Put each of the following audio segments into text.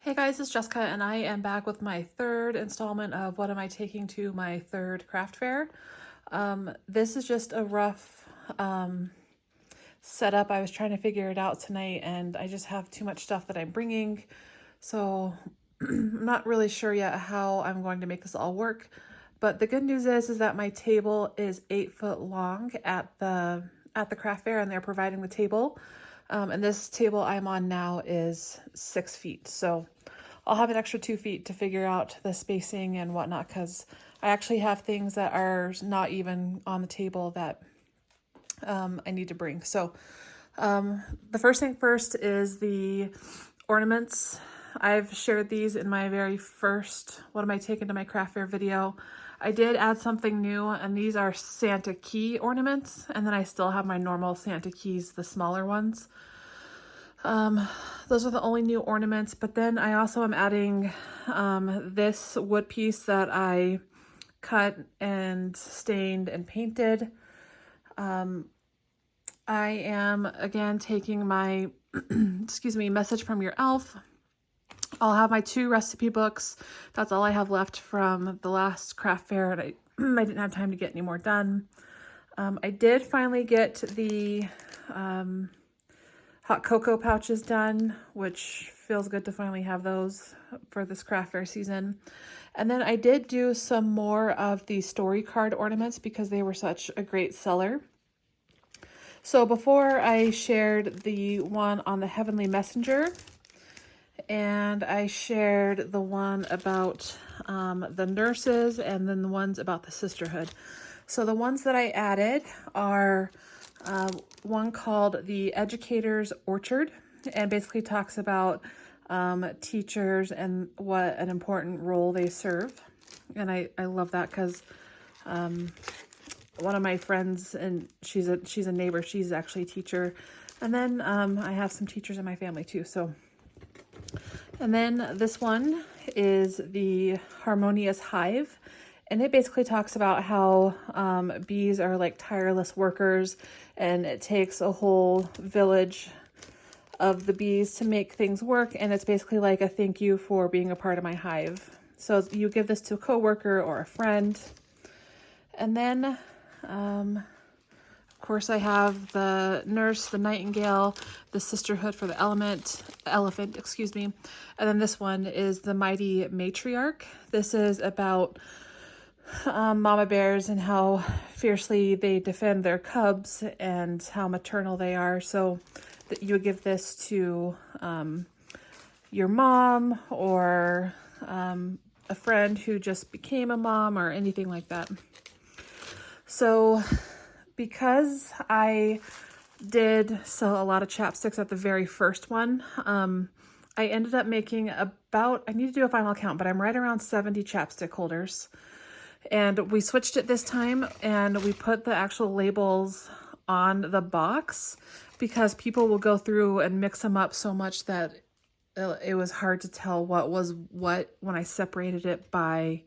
Hey guys, it's Jessica and I am back with my third installment of what am I taking to my third craft fair. This is just a rough setup. I was trying to figure it out tonight and I just have too much stuff that I'm bringing. So I'm not really sure yet how I'm going to make this all work. But the good news is that my table is 8 foot long at the craft fair and they're providing the table. And this table I'm on now is 6 feet. So I'll have an extra 2 feet to figure out the spacing and whatnot, because I actually have things that are not even on the table that I need to bring. So the first thing first is the ornaments. I've shared these in my very first what am I taking to my craft fair video. I did add something new, and these are Santa key ornaments, and then I still have my normal Santa keys, the smaller ones. Those are the only new ornaments, but then I also am adding this wood piece that I cut and stained and painted. I am again taking my excuse me, message from your elf. I'll have my 2 recipe books. That's all I have left from the last craft fair, and I didn't have time to get any more done. I did finally get the hot cocoa pouches done, which feels good to finally have those for this craft fair season. And then I did do some more of the story card ornaments because they were such a great seller. So before I shared the one on the Heavenly Messenger, and I shared the one about the nurses, and then the ones about the sisterhood. So the ones that I added are one called The Educator's Orchard, and basically talks about teachers and what an important role they serve. And I love that because one of my friends, and she's a neighbor, she's actually a teacher. And then I have some teachers in my family too. So, and then this one is The Harmonious Hive. And it basically talks about how bees are like tireless workers, and it takes a whole village of the bees to make things work. And it's basically like a thank you for being a part of my hive. So you give this to a coworker or a friend. And then, of course, I have the nurse, the nightingale, the sisterhood for the elephant, excuse me. And then this one is the mighty matriarch. This is about mama bears and how fiercely they defend their cubs and how maternal they are. So that you would give this to your mom or a friend who just became a mom or anything like that. So because I did sell a lot of chapsticks at the very first one, I ended up making about, I need to do a final count, but I'm right around 70 chapstick holders. And we switched it this time, and we put the actual labels on the box because people will go through and mix them up so much that it was hard to tell what was what when I separated it by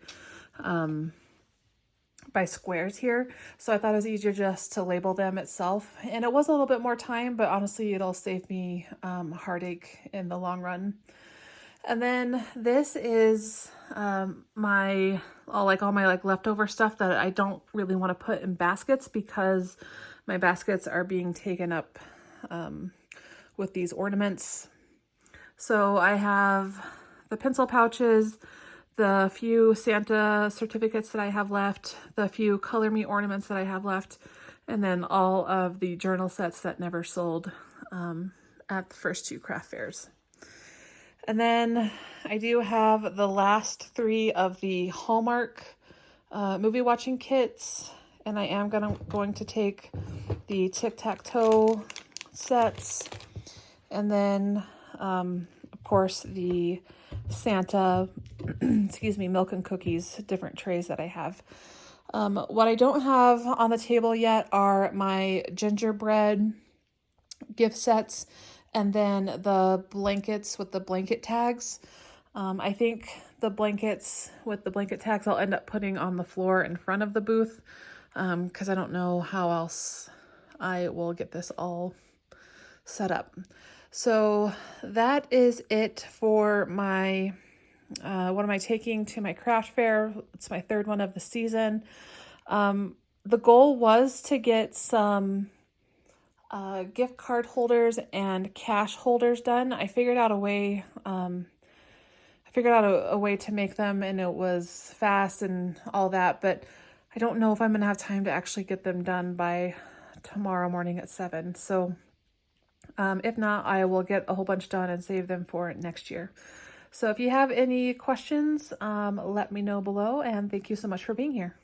squares here. So I thought it was easier just to label them itself. And it was a little bit more time, but honestly, it'll save me heartache in the long run. And then this is all my leftover stuff that I don't really want to put in baskets because my baskets are being taken up with these ornaments. So I have the pencil pouches, the few Santa certificates that I have left, the few Color Me ornaments that I have left, and then all of the journal sets that never sold at the first 2 craft fairs. And then I do have the last 3 of the Hallmark movie watching kits, and I am going to take the tic-tac-toe sets, and then of course the Santa excuse me, milk and cookies, different trays that I have. What I don't have on the table yet are my gingerbread gift sets, and then the blankets with the blanket tags. I think the blankets with the blanket tags I'll end up putting on the floor in front of the booth because I don't know how else I will get this all set up. So that is it for my, what am I taking to my craft fair? It's my third one of the season. The goal was to get some gift card holders and cash holders done. I figured out a way, a way to make them, and it was fast and all that, but I don't know if I'm gonna have time to actually get them done by tomorrow morning at 7. So if not, I will get a whole bunch done and save them for next year. So if you have any questions, let me know below, and thank you so much for being here.